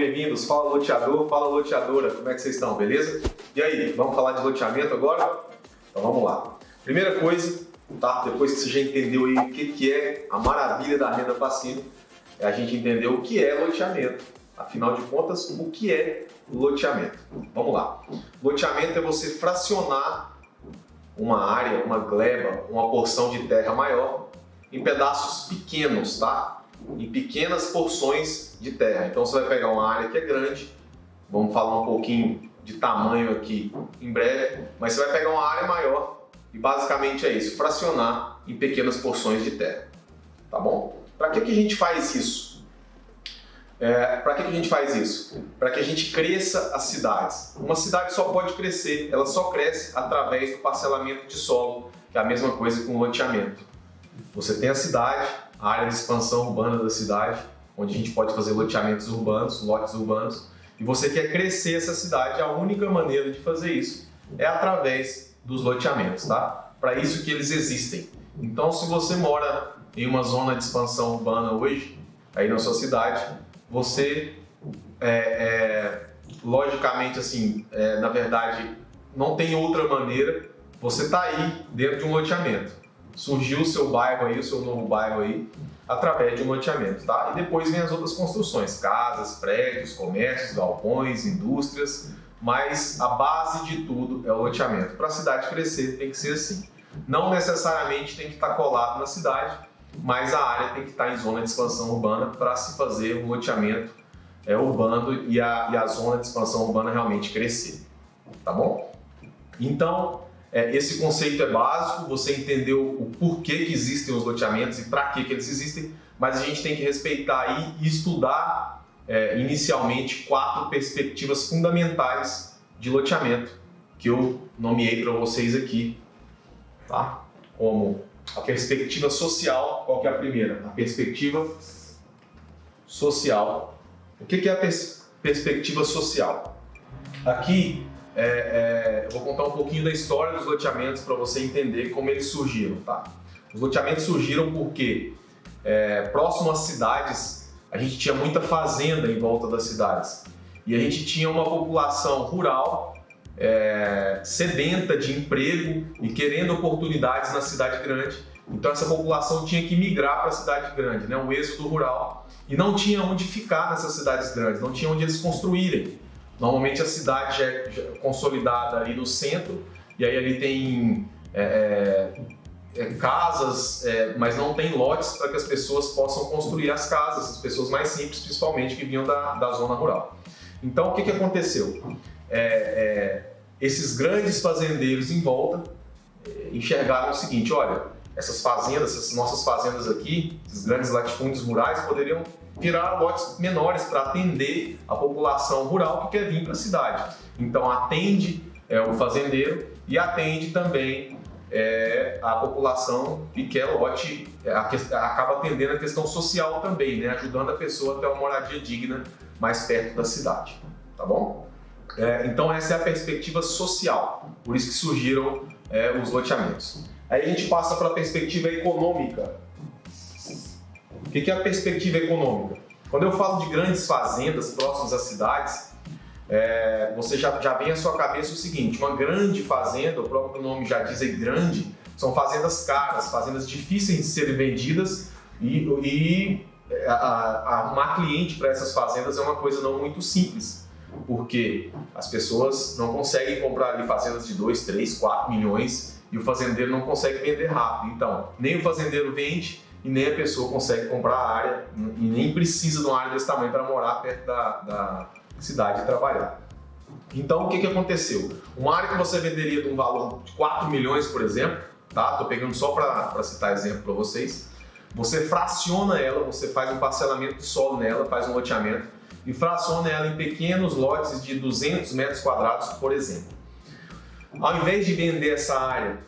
bem-vindos. Fala loteador, fala loteadora, como é que vocês estão, beleza? E aí, vamos falar de loteamento agora? Então vamos lá. Primeira coisa, tá? Depois que você já entendeu aí o que é a maravilha da renda passiva, é a gente entender o que é loteamento. Afinal de contas, o que é loteamento? Vamos lá. Loteamento é você fracionar uma área, uma gleba, uma porção de terra maior em pedaços pequenos, tá? Em pequenas porções de terra. Então você vai pegar uma área que é grande, vamos falar um pouquinho de tamanho aqui em breve, mas você vai pegar uma área maior e basicamente é isso, fracionar em pequenas porções de terra, tá bom? Para que a gente faz isso? Para que a gente faz isso? Para que a gente cresça as cidades. Uma cidade só pode crescer, ela só cresce através do parcelamento de solo, que é a mesma coisa com o loteamento. Você tem a cidade, a área de expansão urbana da cidade, onde a gente pode fazer loteamentos urbanos, lotes urbanos, e você quer crescer essa cidade, a única maneira de fazer isso é através dos loteamentos, tá? Para isso que eles existem. Então, se você mora em uma zona de expansão urbana hoje, aí na sua cidade, você, logicamente, assim, na verdade, não tem outra maneira, você está aí dentro de um loteamento. Surgiu o seu bairro aí, o seu novo bairro aí, através de um loteamento, tá? E depois vem as outras construções, casas, prédios, comércios, galpões, indústrias, mas a base de tudo é o loteamento. Para a cidade crescer tem que ser assim. Não necessariamente tem que estar colado na cidade, mas a área tem que estar em zona de expansão urbana para se fazer um loteamento urbano e a zona de expansão urbana realmente crescer, tá bom? Então, esse conceito é básico, você entendeu o porquê que existem os loteamentos e para que eles existem, mas a gente tem que respeitar e estudar inicialmente 4 perspectivas fundamentais de loteamento que eu nomeei para vocês aqui, tá? Como a perspectiva social. Qual que é a primeira? A perspectiva social. O que é a perspectiva social? Aqui eu vou contar um pouquinho da história dos loteamentos para você entender como eles surgiram, tá? Os loteamentos surgiram porque próximo às cidades a gente tinha muita fazenda em volta das cidades e a gente tinha uma população rural sedenta de emprego e querendo oportunidades na cidade grande. Então essa população tinha que migrar para a cidade grande, né? Um êxodo rural, e não tinha onde ficar nessas cidades grandes, não tinha onde eles construírem. Normalmente a cidade já é consolidada ali no centro, e aí ali tem casas, mas não tem lotes para que as pessoas possam construir as casas, as pessoas mais simples, principalmente, que vinham da zona rural. Então o que aconteceu? Esses grandes fazendeiros em volta enxergaram o seguinte: olha, essas fazendas, essas nossas fazendas aqui, esses grandes latifúndios rurais poderiam virar lotes menores para atender a população rural que quer vir para a cidade. Então atende o fazendeiro e atende também a população que quer lote, acaba atendendo a questão social também, né? Ajudando a pessoa a ter uma moradia digna mais perto da cidade, tá bom? Então essa é a perspectiva social, por isso que surgiram os loteamentos. Aí a gente passa para a perspectiva econômica. O que é a perspectiva econômica? Quando eu falo de grandes fazendas próximas às cidades, você já vem à sua cabeça o seguinte: uma grande fazenda, o próprio nome já diz aí, grande, são fazendas caras, fazendas difíceis de serem vendidas e arrumar cliente para essas fazendas é uma coisa não muito simples, porque as pessoas não conseguem comprar ali fazendas de 2, 3, 4 milhões e o fazendeiro não consegue vender rápido. Então, nem o fazendeiro vende e nem a pessoa consegue comprar a área e nem precisa de uma área desse tamanho para morar perto da cidade e trabalhar. Então, o que aconteceu? Uma área que você venderia de um valor de 4 milhões, por exemplo, tá? Estou pegando só para citar exemplo para vocês. Você fraciona ela, você faz um parcelamento de solo nela, faz um loteamento e fraciona ela em pequenos lotes de 200 metros quadrados, por exemplo. Ao invés de vender essa área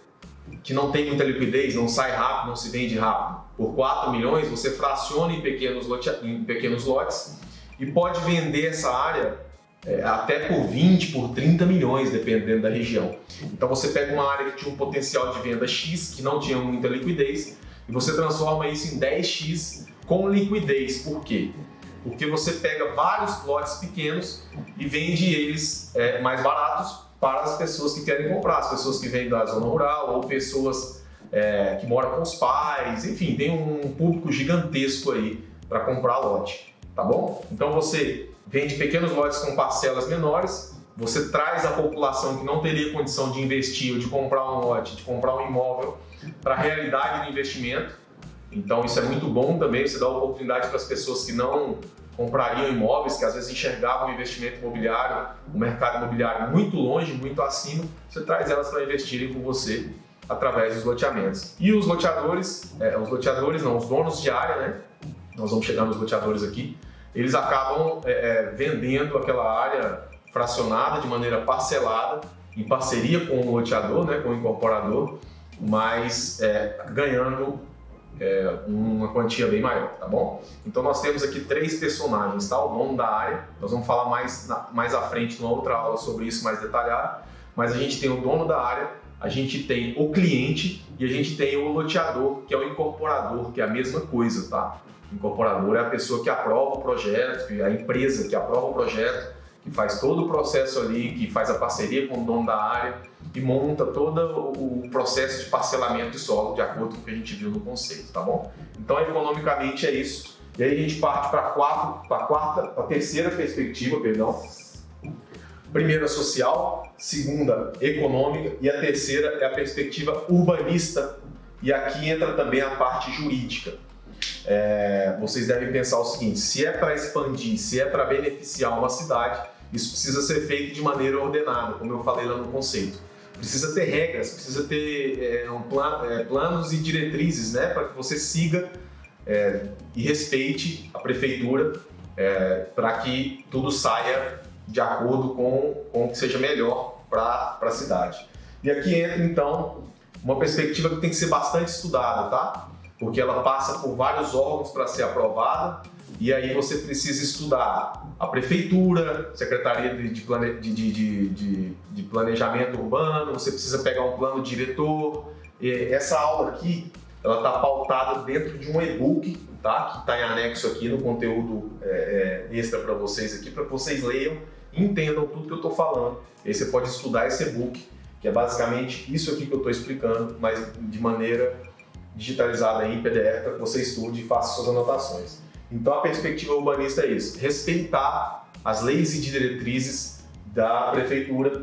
que não tem muita liquidez, não sai rápido, não se vende rápido, por 4 milhões, você fraciona em pequenos lotes e pode vender essa área até por 20, por 30 milhões, dependendo da região. Então você pega uma área que tinha um potencial de venda X, que não tinha muita liquidez, e você transforma isso em 10X com liquidez. Por quê? Porque você pega vários lotes pequenos e vende eles mais baratos para as pessoas que querem comprar, as pessoas que vêm da zona rural ou pessoas que moram com os pais, enfim, tem um público gigantesco aí para comprar lote, tá bom? Então você vende pequenos lotes com parcelas menores, você traz a população que não teria condição de investir ou de comprar um lote, de comprar um imóvel para a realidade do investimento. Então isso é muito bom também, você dá oportunidade para as pessoas que não comprariam imóveis, que às vezes enxergavam o investimento imobiliário, o mercado imobiliário muito longe, muito acima, você traz elas para investirem com você através dos loteamentos. E os loteadores, os donos de área, né? Nós vamos chegar nos loteadores aqui, eles acabam vendendo aquela área fracionada de maneira parcelada, em parceria com o loteador, né, com o incorporador, mas ganhando uma quantia bem maior, tá bom? Então nós temos aqui 3 personagens, tá? O dono da área, nós vamos falar mais à frente numa outra aula sobre isso mais detalhado, mas a gente tem o dono da área, a gente tem o cliente e a gente tem o loteador, que é o incorporador, que é a mesma coisa, tá? O incorporador é a pessoa que aprova o projeto, a empresa que aprova o projeto, que faz todo o processo ali, que faz a parceria com o dono da área e monta todo o processo de parcelamento de solo, de acordo com o que a gente viu no conceito, tá bom? Então, economicamente é isso. E aí a gente parte para a terceira perspectiva, perdão. Primeira, social, segunda, econômica e a terceira é a perspectiva urbanista. E aqui entra também a parte jurídica. Vocês devem pensar o seguinte: se é para expandir, se é para beneficiar uma cidade, isso precisa ser feito de maneira ordenada, como eu falei lá no conceito. Precisa ter regras, precisa ter planos e diretrizes, né, para que você siga e respeite a prefeitura para que tudo saia de acordo com o que seja melhor para a cidade. E aqui entra então uma perspectiva que tem que ser bastante estudada, tá? Porque ela passa por vários órgãos para ser aprovada, e aí você precisa estudar a prefeitura, secretaria de planejamento urbano, você precisa pegar um plano diretor. Essa aula aqui, ela está pautada dentro de um e-book, tá? Que está em anexo aqui no conteúdo extra para vocês aqui, para que vocês leiam e entendam tudo que eu estou falando. E aí você pode estudar esse e-book, que é basicamente isso aqui que eu estou explicando, mas de maneira digitalizada em PDF, para que você estude e faça suas anotações. Então a perspectiva urbanista é isso: respeitar as leis e diretrizes da prefeitura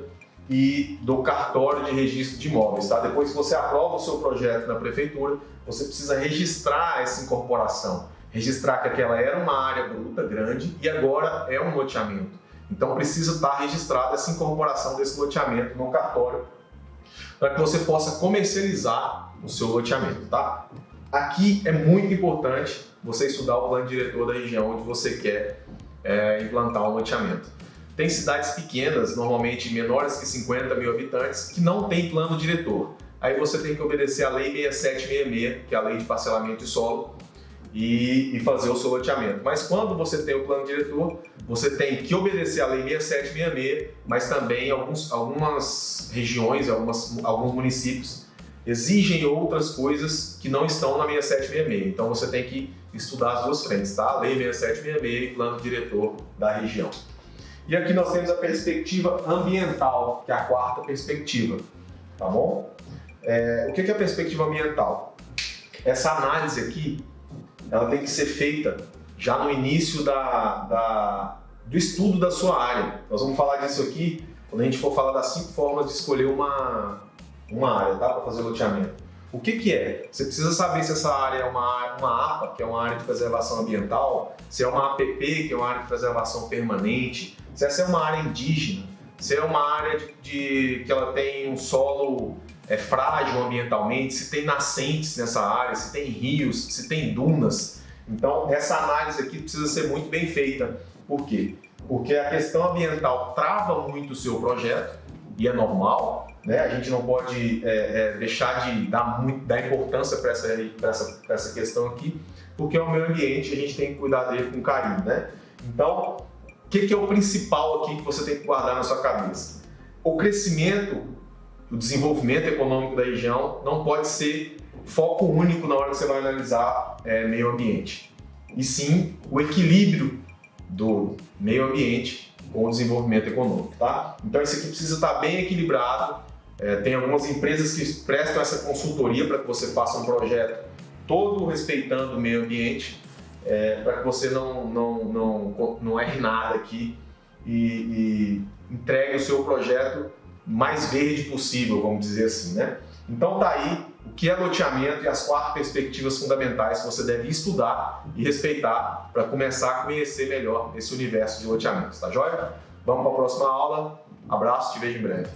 e do cartório de registro de imóveis, tá? Depois que você aprova o seu projeto na prefeitura, você precisa registrar essa incorporação, registrar que aquela era uma área bruta grande e agora é um loteamento. Então precisa estar registrada essa incorporação desse loteamento no cartório, para que você possa comercializar o seu loteamento, tá? Aqui é muito importante você estudar o plano diretor da região onde você quer implantar um loteamento. Tem cidades pequenas, normalmente menores que 50 mil habitantes, que não tem plano diretor. Aí você tem que obedecer a Lei 6766, que é a Lei de Parcelamento de Solo, e fazer o seu loteamento. Mas quando você tem o plano diretor, você tem que obedecer a Lei 6766, mas também algumas regiões, alguns municípios exigem outras coisas que não estão na 6766. Então você tem que estudar as duas frentes, tá? Lei 6766 e plano diretor da região. E aqui nós temos a perspectiva ambiental, que é a quarta perspectiva, tá bom? O que é a perspectiva ambiental? Essa análise aqui, ela tem que ser feita já no início do estudo da sua área. Nós vamos falar disso aqui quando a gente for falar das 5 formas de escolher uma área, tá? Para fazer loteamento. O que é? Você precisa saber se essa área é uma APA, que é uma área de preservação ambiental, se é uma APP, que é uma área de preservação permanente, se essa é uma área indígena, se é uma área que ela tem um solo frágil ambientalmente, se tem nascentes nessa área, se tem rios, se tem dunas. Então, essa análise aqui precisa ser muito bem feita. Por quê? Porque a questão ambiental trava muito o seu projeto, e é normal, né? A gente não pode deixar de dar importância para essa questão aqui, porque é o meio ambiente, a gente tem que cuidar dele com carinho, né? Então, o que é o principal aqui que você tem que guardar na sua cabeça? O crescimento, o desenvolvimento econômico da região não pode ser foco único na hora que você vai analisar meio ambiente, e sim o equilíbrio do meio ambiente com o desenvolvimento econômico, tá? Então isso aqui precisa estar bem equilibrado. Tem algumas empresas que prestam essa consultoria para que você faça um projeto todo respeitando o meio ambiente, para que você não erre nada aqui e entregue o seu projeto mais verde possível, vamos dizer assim, né? Então tá aí o que é loteamento e as 4 perspectivas fundamentais que você deve estudar e respeitar para começar a conhecer melhor esse universo de loteamentos, tá joia? Vamos para a próxima aula. Abraço, te vejo em breve.